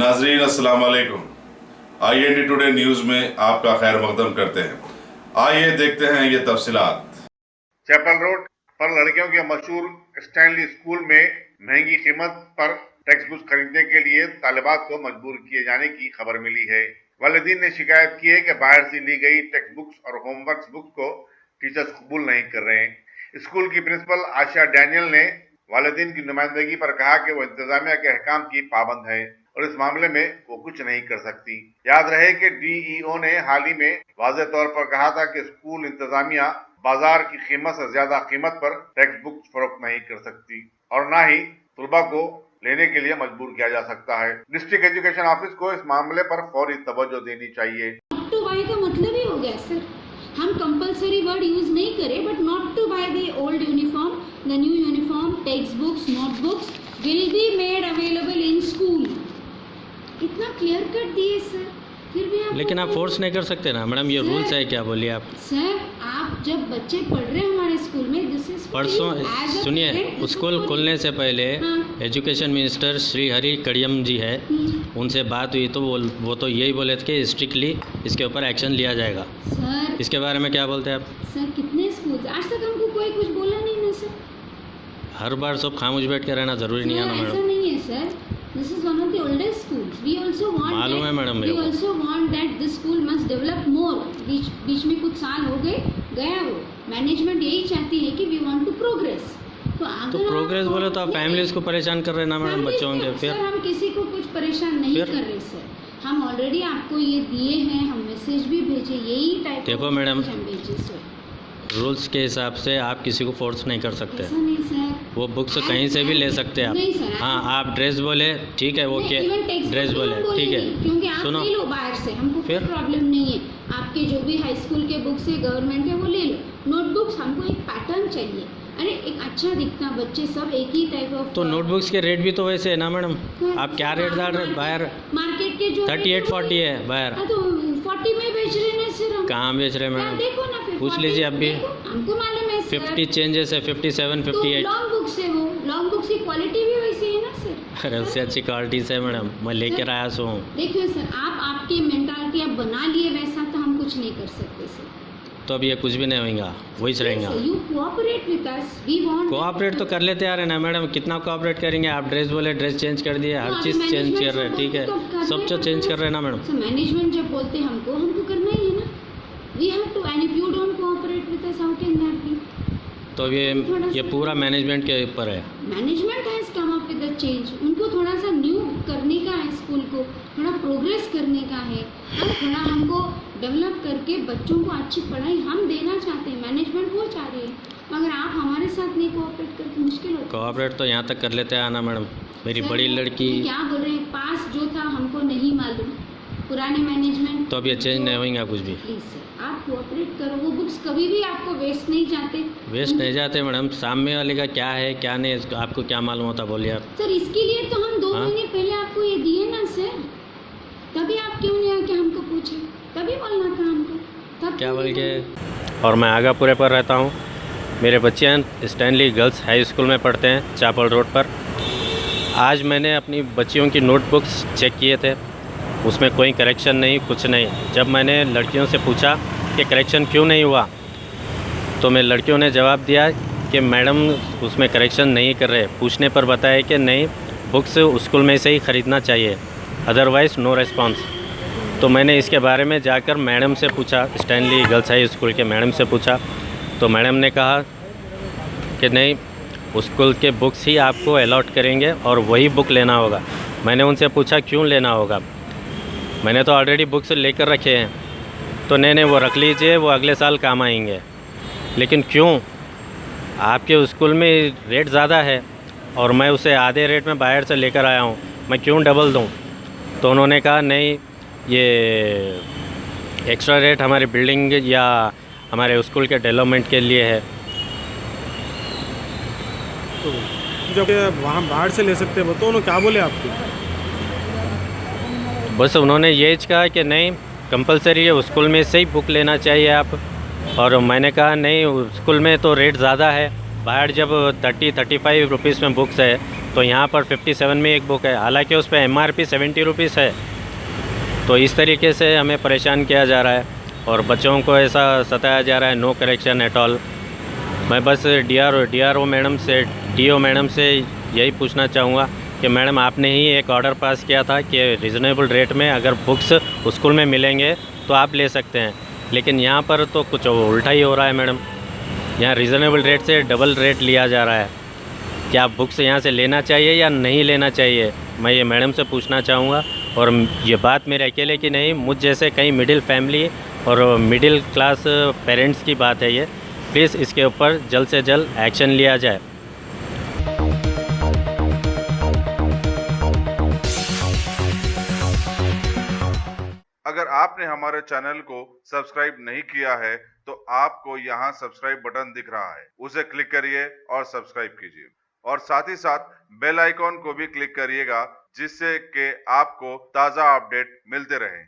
नाजरीन अस्सलाम वालेकुम। IND टुडे न्यूज़ में आपका खैर मकदम करते हैं। आइए देखते हैं ये तफसीलात। चैपल रोड पर लड़कियों के मशहूर स्टैनली स्कूल में महंगी कीमत पर टेक्स्ट बुक खरीदने के लिए तालिबात को मजबूर किए जाने की खबर मिली है। वालिदीन ने शिकायत की है कि बाहर से ली गई टेक्स्ट बुक्स और होमवर्क बुक्स को टीचर्स कबूल नहीं कर रहे हैं। स्कूल की प्रिंसिपल आशा डैनियल ने वालिदीन की नुमाइंदगी पर कहा कि वो इंतजामिया के अहकाम की पाबंद है और इस मामले में वो कुछ नहीं कर सकती। याद रहे कि DEO ने हाल ही में वाज़ेह तौर पर कहा था कि स्कूल इंतजामिया बाजार की कीमत से ज्यादा कीमत पर टेक्स्ट बुक फरोख्त नहीं कर सकती और न ही तलबा को लेने के लिए मजबूर किया जा सकता है। डिस्ट्रिक्ट एजुकेशन ऑफिस को इस मामले पर फौरी तवज्जो देनी चाहिए। नॉट टू बाय का मतलब ही हो गया सर, हम कंपलसरी वर्ड यूज नहीं करें, but not to buy the old uniform, the new uniform, text books, notebooks will be made available in school. इतना क्लियर कट दिए सर, फिर भी आप लेकिन आप फोर्स नहीं कर सकते ना मैडम, ये रूल्स है। क्या बोलिए आप? सर आप जब बच्चे पढ़ रहे हैं हमारे स्कूल में, दिस इज परसों सुनिए, स्कूल खुलने से पहले एजुकेशन मिनिस्टर श्री हरि कड़ियम जी है, उनसे बात हुई तो वो तो यही बोले थे कि स्ट्रिक्टली इसके ऊपर एक्शन लिया जाएगा। सर इसके बारे में क्या बोलते हैं आप? सर कितने स्कूल आज तक हमको कोई कुछ बोला नहीं ना सर। हर बार सब खामोश बैठ के रहना जरूरी नहीं है ना ऐसा मैडम। नहीं है sir, this is one of the oldest schools. We also want, मालूम है मैडम मेरे वी को। Also want that this school must develop more. बीच में कुछ साल हो गए गया, वो मैनेजमेंट यही चाहती है कि वी वांट टू प्रोग्रेस। तो प्रोग्रेस बोले तो आप फैमिलीज को परेशान कर रहे हैं ना मैडम, बच्चों के। फिर सर हम किसी को कुछ परेशान नहीं कर रहे सर, हम ऑलरेडी आपको ये दिए हैं, हम मैसेज भी भेजे, यही टाइप देखो मैडम, हम भेजे सर। रूल्स के हिसाब से आप किसी को फोर्स नहीं कर सकते। ऐसा नहीं सर, वो बुक्स कहीं से भी ले सकते हैं नहीं आप। सर, हाँ आप ड्रेस बोले ठीक है, वो क्या ड्रेस बोले ठीक है, क्योंकि आप सुनो ले लो बाहर से, हमको कोई फिर प्रॉब्लम नहीं है। आपके जो भी हाई स्कूल के बुक्स है, गवर्नमेंट है, वो ले लो। नोटबुक्स हमको एक पैटर्न चाहिए, अरे एक अच्छा दिखता, बच्चे सब एक ही टाइप ऑफ। तो नोटबुक्स के रेट भी तो वैसे है ना मैडम, आप क्या रेट डाल रहे हैं? बाहर मार्केट के जो 38-40 है बाहर। तो 40 में बेच रहे हैं सर हम। कहाँ बेच रहे हैं मैडम? देखो ना, फिर पूछ लीजिए अब भी। हमको मालूम है सर। 50 चेंजेस है, 57, 58। लॉन्ग बुक्स है, वो लॉन्ग बुक्स की क्वालिटी भी वैसी है ना सर। अरे उससे अच्छी क्वालिटी से मैडम मैं लेकर आया सो हूँ। देखिए सर, आप आपकी मेंटालिटी आप बना लिए वैसा, तो हम कुछ नहीं कर सकते सर। तो अब ये कुछ भी नहीं होगा, वही रहेगा। You cooperate with us, we want. Cooperate तो कर लेते आ रहे ना मैडम, कितना कोऑपरेट करेंगे? आप ड्रेस बोले, ड्रेस चेंज कर दिए, हर चीज़ चेंज कर रहे हैं, ठीक है, सब चीज़ चेंज कर रहे हैं ना मैडम। मैनेजमेंट जब बोलते हैं हमको करना ही है ना, we have to, and if you don't cooperate with us, how can that be? तो ये पूरा मैनेजमेंट के ऊपर है। Management has come up with the change, उनको थोड़ा सा न्यू करने का है, स्कूल को थोड़ा प्रोग्रेस करने का है, और थोड़ा हमको डेवलप करके बच्चों को अच्छी पढ़ाई हम देना चाहते हैं, मैनेजमेंट वो चाह रही है। मगर आप हमारे साथ नहीं कोऑपरेट करके मुश्किल होता है। कोऑपरेट तो यहाँ तक कर लेते हैं ना मैडम। मेरी बड़ी लड़की क्या बोल रहे हैं, पास जो था हमको नहीं मालूम, पुराने मैनेजमेंट। तो अब ये चेंज नहीं होगा कुछ भी। प्लीज सर आप कोऑपरेट करो, वो बुक्स कभी भी आपको वेस्ट नहीं जाते। वेस्ट नहीं जाते मैडम, सामने वाले का क्या है क्या नहीं आपको क्या मालूम होता? बोलिए आप। सर इसके लिए तो हम 2 महीने पहले आपको ये दिए ना सर, तभी आप क्यों नहीं आके हमको पूछे? तभी बोलना था हमको, तब क्या बोल के। और मैं आगापुरे पर रहता हूँ, मेरे बच्चे स्टैनली गर्ल्स हाई स्कूल में पढ़ते हैं, चापल रोड पर। आज मैंने अपनी बच्चियों की नोटबुक्स चेक किए थे, उसमें कोई करेक्शन नहीं, कुछ नहीं। जब मैंने लड़कियों से पूछा कि करेक्शन क्यों नहीं हुआ, तो मैं लड़कियों ने जवाब दिया कि मैडम उसमें करेक्शन नहीं कर रहे। पूछने पर बताया कि नहीं, बुक्स स्कूल में से ही ख़रीदना चाहिए, अदरवाइज़ नो रिस्पॉन्स। तो मैंने इसके बारे में जाकर मैडम से पूछा, स्टैनली गर्ल्स हाई स्कूल के मैडम से पूछा, तो मैडम ने कहा कि नहीं, स्कूल के बुक्स ही आपको अलॉट करेंगे और वही बुक लेना होगा। मैंने उनसे पूछा क्यों लेना होगा, मैंने तो ऑलरेडी बुक्स लेकर रखे हैं। तो नहीं वो रख लीजिए, वो अगले साल काम आएंगे। लेकिन क्यों? आपके स्कूल में रेट ज़्यादा है और मैं उसे आधे रेट में बाहर से लेकर आया हूँ, मैं क्यों डबल दूँ? तो उन्होंने कहा नहीं, ये एक्स्ट्रा रेट हमारी बिल्डिंग या हमारे स्कूल के डेवलपमेंट के लिए है। तो जब वहाँ बाहर से ले सकते हैं, तो उन्होंने क्या बोले आपको? बस उन्होंने यही कहा कि नहीं, कंपलसरी है, स्कूल में से ही बुक लेना चाहिए आप। और मैंने कहा नहीं, स्कूल में तो रेट ज़्यादा है, बाहर जब 30-35 रुपीज़ में बुक्स है तो यहाँ पर 57 में एक बुक है, हालांकि उस पर MRP 70 रुपीज़ है। तो इस तरीके से हमें परेशान किया जा रहा है और बच्चों को ऐसा सताया जा रहा है, नो करेक्शन एट ऑल। मैं बस DRO मैडम से, DO मैडम से यही पूछना चाहूँगा कि मैडम आपने ही एक ऑर्डर पास किया था कि रिजनेबल रेट में अगर बुक्स स्कूल में मिलेंगे तो आप ले सकते हैं, लेकिन यहाँ पर तो कुछ उल्टा ही हो रहा है मैडम। यहाँ रिजनेबल रेट से डबल रेट लिया जा रहा है। क्या बुक्स यहाँ से लेना चाहिए या नहीं लेना चाहिए, मैं ये मैडम से पूछना चाहूँगा। और ये बात मेरे अकेले की नहीं, मुझ जैसे कई मिडिल फैमिली और मिडिल क्लास पेरेंट्स की बात है ये। प्लीज़ इसके ऊपर जल्द से जल्द एक्शन लिया जाए। अगर आपने हमारे चैनल को सब्सक्राइब नहीं किया है तो आपको यहाँ सब्सक्राइब बटन दिख रहा है, उसे क्लिक करिए और सब्सक्राइब कीजिए और साथ ही साथ बेल आइकॉन को भी क्लिक करिएगा, जिससे कि आपको ताज़ा अपडेट मिलते रहें।